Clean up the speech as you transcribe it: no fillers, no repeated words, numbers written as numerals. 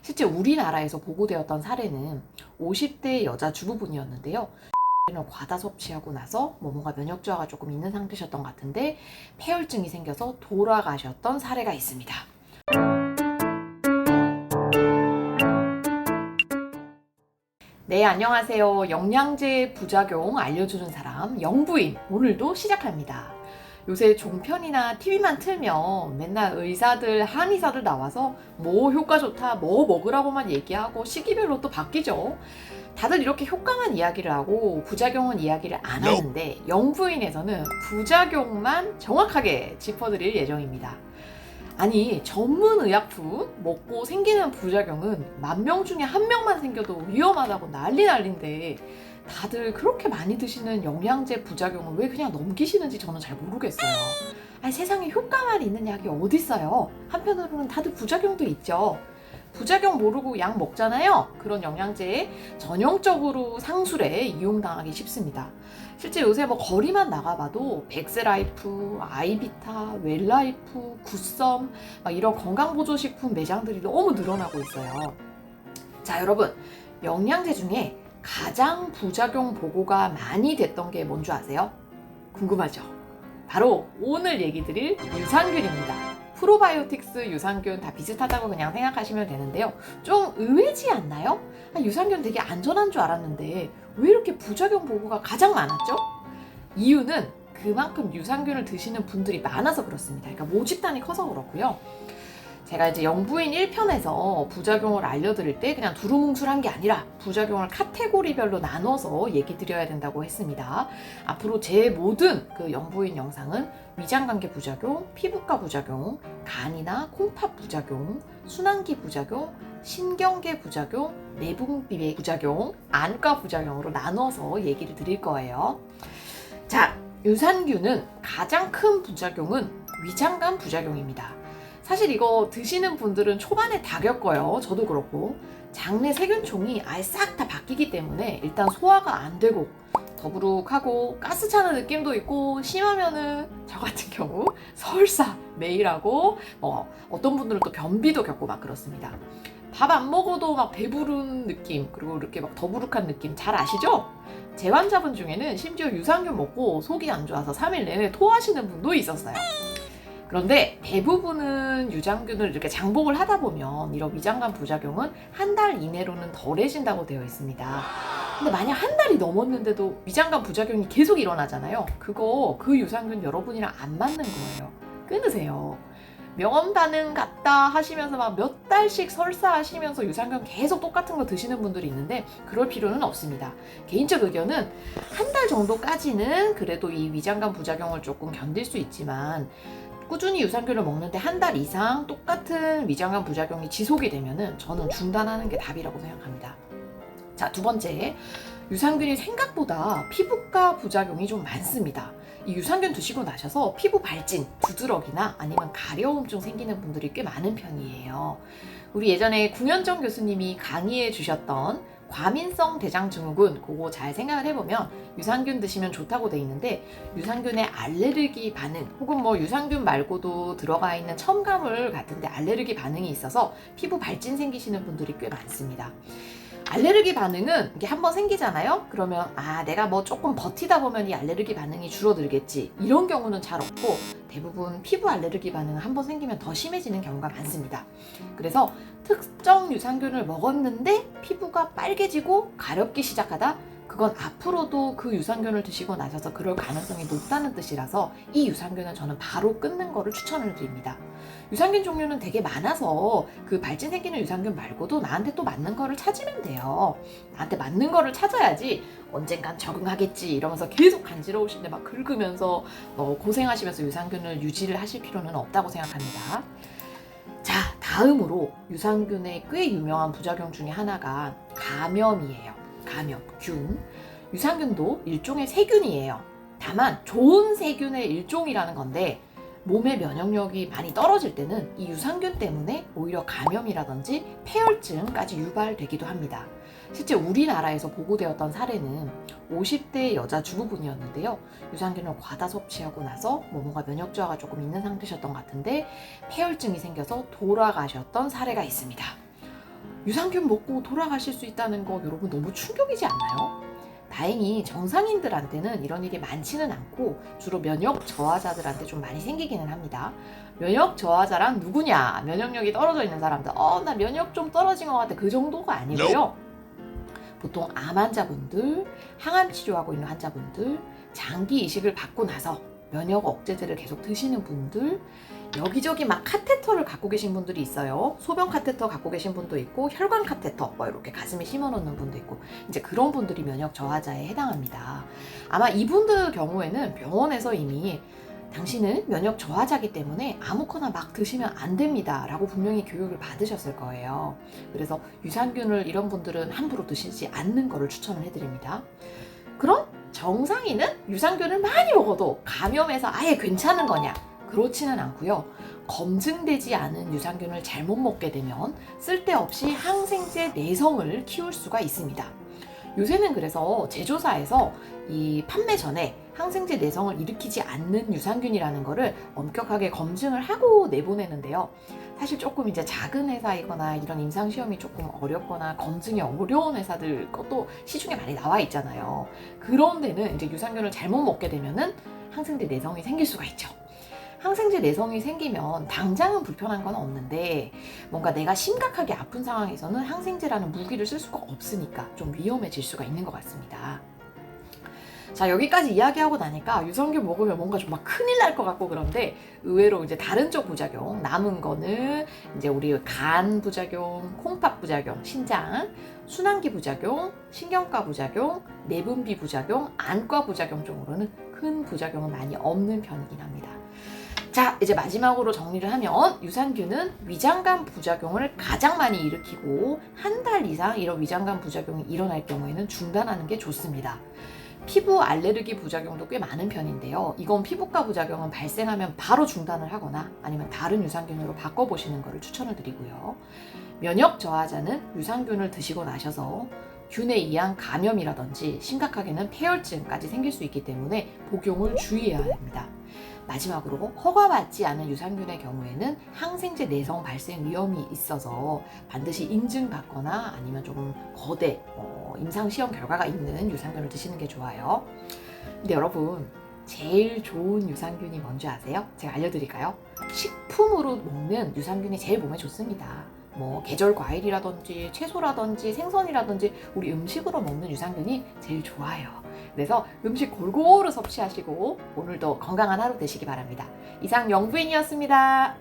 실제 우리나라에서 보고되었던 사례는 50대 여자 주부분이었는데요. 과다 섭취하고 나서 모모가 면역 저하가 조금 있는 상태셨던 것 같은데 폐혈증이 생겨서 돌아가셨던 사례가 있습니다. 네, 안녕하세요. 영양제 부작용 알려주는 사람 영부인 오늘도 시작합니다. 요새 종편이나 TV만 틀면 맨날 의사들, 한의사들 나와서 뭐 효과 좋다, 뭐 먹으라고만 얘기하고 시기별로 또 바뀌죠. 다들 이렇게 효과만 이야기를 하고 부작용은 이야기를 안 하는데 영부인에서는 부작용만 정확하게 짚어드릴 예정입니다. 아니, 전문 의약품 먹고 생기는 부작용은 10,000명 중에 1명만 생겨도 위험하다고 난리인데 다들 그렇게 많이 드시는 영양제 부작용을 왜 그냥 넘기시는지 저는 잘 모르겠어요. 아니, 세상에 효과만 있는 약이 어딨어요. 한편으로는 다들 부작용도 있죠. 부작용 모르고 약 먹잖아요. 그런 영양제에 전형적으로 상술에 이용당하기 쉽습니다. 실제 요새 뭐 거리만 나가봐도 백스라이프, 아이비타, 웰라이프, 굿썸 이런 건강보조식품 매장들이 너무 늘어나고 있어요. 자, 여러분, 영양제 중에 가장 부작용 보고가 많이 됐던 게 뭔지 아세요? 궁금하죠? 바로 오늘 얘기 드릴 유산균입니다. 프로바이오틱스, 유산균 다 비슷하다고 그냥 생각하시면 되는데요. 좀 의외지 않나요? 유산균 되게 안전한 줄 알았는데 왜 이렇게 부작용 보고가 가장 많았죠? 이유는 그만큼 유산균을 드시는 분들이 많아서 그렇습니다. 그러니까 모집단이 커서 그렇고요. 제가 이제 영부인 1편에서 부작용을 알려드릴 때 그냥 두루뭉술한 게 아니라 부작용을 카테고리별로 나눠서 얘기 드려야 된다고 했습니다. 앞으로 제 모든 그 영부인 영상은 위장관계 부작용, 피부과 부작용, 간이나 콩팥 부작용, 순환기 부작용, 신경계 부작용, 내분비의 부작용, 안과 부작용으로 나눠서 얘기를 드릴 거예요. 자, 유산균은 가장 큰 부작용은 위장관 부작용입니다. 사실 이거 드시는 분들은 초반에 다 겪어요. 저도 그렇고. 장내 세균총이 아예 싹 다 바뀌기 때문에 일단 소화가 안 되고 더부룩하고 가스 차는 느낌도 있고 심하면은 저 같은 경우 설사 매일 하고 어떤 분들은 또 변비도 겪고 막 그렇습니다. 밥 안 먹어도 막 배부른 느낌, 그리고 이렇게 막 더부룩한 느낌 잘 아시죠? 제 환자분 중에는 심지어 유산균 먹고 속이 안 좋아서 3일 내내 토하시는 분도 있었어요. 그런데 대부분은 유산균을 이렇게 장복을 하다 보면 이런 위장관 부작용은 한 달 이내로는 덜해진다고 되어 있습니다. 근데 만약 한 달이 넘었는데도 위장관 부작용이 계속 일어나잖아요. 그 유산균 여러분이랑 안 맞는 거예요. 끊으세요. 명언 반응 같다 하시면서 막 몇 달씩 설사하시면서 유산균 계속 똑같은 거 드시는 분들이 있는데 그럴 필요는 없습니다. 개인적 의견은 한 달 정도까지는 그래도 이 위장관 부작용을 조금 견딜 수 있지만 꾸준히 유산균을 먹는데 한 달 이상 똑같은 위장관 부작용이 지속이 되면은 저는 중단하는 게 답이라고 생각합니다. 자, 두 번째, 유산균이 생각보다 피부과 부작용이 좀 많습니다. 이 유산균 드시고 나셔서 피부 발진, 두드러기나 아니면 가려움증 생기는 분들이 꽤 많은 편이에요. 우리 예전에 구현정 교수님이 강의해 주셨던 과민성 대장증후군, 그거 잘 생각을 해보면 유산균 드시면 좋다고 돼 있는데 유산균의 알레르기 반응 혹은 뭐 유산균 말고도 들어가 있는 첨가물 같은데 알레르기 반응이 있어서 피부 발진 생기시는 분들이 꽤 많습니다. 알레르기 반응은 이게 한번 생기잖아요? 그러면 내가 뭐 조금 버티다 보면 이 알레르기 반응이 줄어들겠지, 이런 경우는 잘 없고 대부분 피부 알레르기 반응은 한번 생기면 더 심해지는 경우가 많습니다. 그래서 특정 유산균을 먹었는데 피부가 빨개지고 가렵기 시작하다, 그건 앞으로도 그 유산균을 드시고 나셔서 그럴 가능성이 높다는 뜻이라서 이 유산균은 저는 바로 끊는 거를 추천을 드립니다. 유산균 종류는 되게 많아서 그 발진 생기는 유산균 말고도 나한테 또 맞는 거를 찾으면 돼요. 나한테 맞는 거를 찾아야지 언젠간 적응하겠지 이러면서 계속 간지러우신데 막 긁으면서 고생하시면서 유산균을 유지를 하실 필요는 없다고 생각합니다. 자, 다음으로 유산균의 꽤 유명한 부작용 중에 하나가 감염이에요. 감염균. 유산균도 일종의 세균이에요. 다만 좋은 세균의 일종이라는 건데 몸의 면역력이 많이 떨어질 때는 이 유산균 때문에 오히려 감염이라든지 폐혈증까지 유발되기도 합니다. 실제 우리나라에서 보고되었던 사례는 50대 여자 주부분이었는데요. 유산균을 과다 섭취하고 나서 모모가 면역 저하가 조금 있는 상태셨던 것 같은데 폐혈증이 생겨서 돌아가셨던 사례가 있습니다. 유산균 먹고 돌아가실 수 있다는 거 여러분 너무 충격이지 않나요? 다행히 정상인들한테는 이런 일이 많지는 않고 주로 면역 저하자들한테 좀 많이 생기기는 합니다. 면역 저하자란 누구냐? 면역력이 떨어져 있는 사람들. 나 면역 좀 떨어진 것 같아. 그 정도가 아니고요. 보통 암 환자분들, 항암 치료하고 있는 환자분들, 장기 이식을 받고 나서 면역 억제제를 계속 드시는 분들, 여기저기 막 카테터를 갖고 계신 분들이 있어요. 소변 카테터 갖고 계신 분도 있고, 혈관 카테터 이렇게 가슴에 심어 놓는 분도 있고, 이제 그런 분들이 면역 저하자에 해당합니다. 아마 이분들 경우에는 병원에서 이미 당신은 면역 저하자기 때문에 아무거나 막 드시면 안 됩니다 라고 분명히 교육을 받으셨을 거예요. 그래서 유산균을 이런 분들은 함부로 드시지 않는 거를 추천을 해드립니다. 그럼 정상인은 유산균을 많이 먹어도 감염해서 아예 괜찮은 거냐? 그렇지는 않고요. 검증되지 않은 유산균을 잘못 먹게 되면 쓸데없이 항생제 내성을 키울 수가 있습니다. 요새는 그래서 제조사에서 이 판매 전에 항생제 내성을 일으키지 않는 유산균이라는 거를 엄격하게 검증을 하고 내보내는데요. 사실 조금 이제 작은 회사이거나 이런 임상시험이 조금 어렵거나 검증이 어려운 회사들 것도 시중에 많이 나와 있잖아요. 그런 데는 이제 유산균을 잘못 먹게 되면은 항생제 내성이 생길 수가 있죠. 항생제 내성이 생기면 당장은 불편한 건 없는데 뭔가 내가 심각하게 아픈 상황에서는 항생제라는 무기를 쓸 수가 없으니까 좀 위험해질 수가 있는 것 같습니다. 자, 여기까지 이야기하고 나니까 유산균 먹으면 뭔가 좀 막 큰일 날 것 같고 그런데 의외로 이제 다른 쪽 부작용 남은 거는 이제 우리 간 부작용, 콩팥 부작용, 신장, 순환기 부작용, 신경과 부작용, 내분비 부작용, 안과 부작용 쪽으로는 큰 부작용은 많이 없는 편이긴 합니다. 자, 이제 마지막으로 정리를 하면 유산균은 위장관 부작용을 가장 많이 일으키고 한 달 이상 이런 위장관 부작용이 일어날 경우에는 중단하는 게 좋습니다. 피부 알레르기 부작용도 꽤 많은 편인데요. 이건 피부과 부작용은 발생하면 바로 중단을 하거나 아니면 다른 유산균으로 바꿔보시는 것을 추천을 드리고요. 면역 저하자는 유산균을 드시고 나셔서 균에 의한 감염이라든지 심각하게는 폐혈증까지 생길 수 있기 때문에 복용을 주의해야 합니다. 마지막으로 허가받지 않은 유산균의 경우에는 항생제 내성 발생 위험이 있어서 반드시 인증받거나 아니면 조금 거대 임상시험 결과가 있는 유산균을 드시는 게 좋아요. 근데 여러분 제일 좋은 유산균이 뭔지 아세요? 제가 알려드릴까요? 식품으로 먹는 유산균이 제일 몸에 좋습니다. 계절 과일이라든지 채소라든지 생선이라든지 우리 음식으로 먹는 유산균이 제일 좋아요. 그래서 음식 골고루 섭취하시고 오늘도 건강한 하루 되시기 바랍니다. 이상 영부인이었습니다.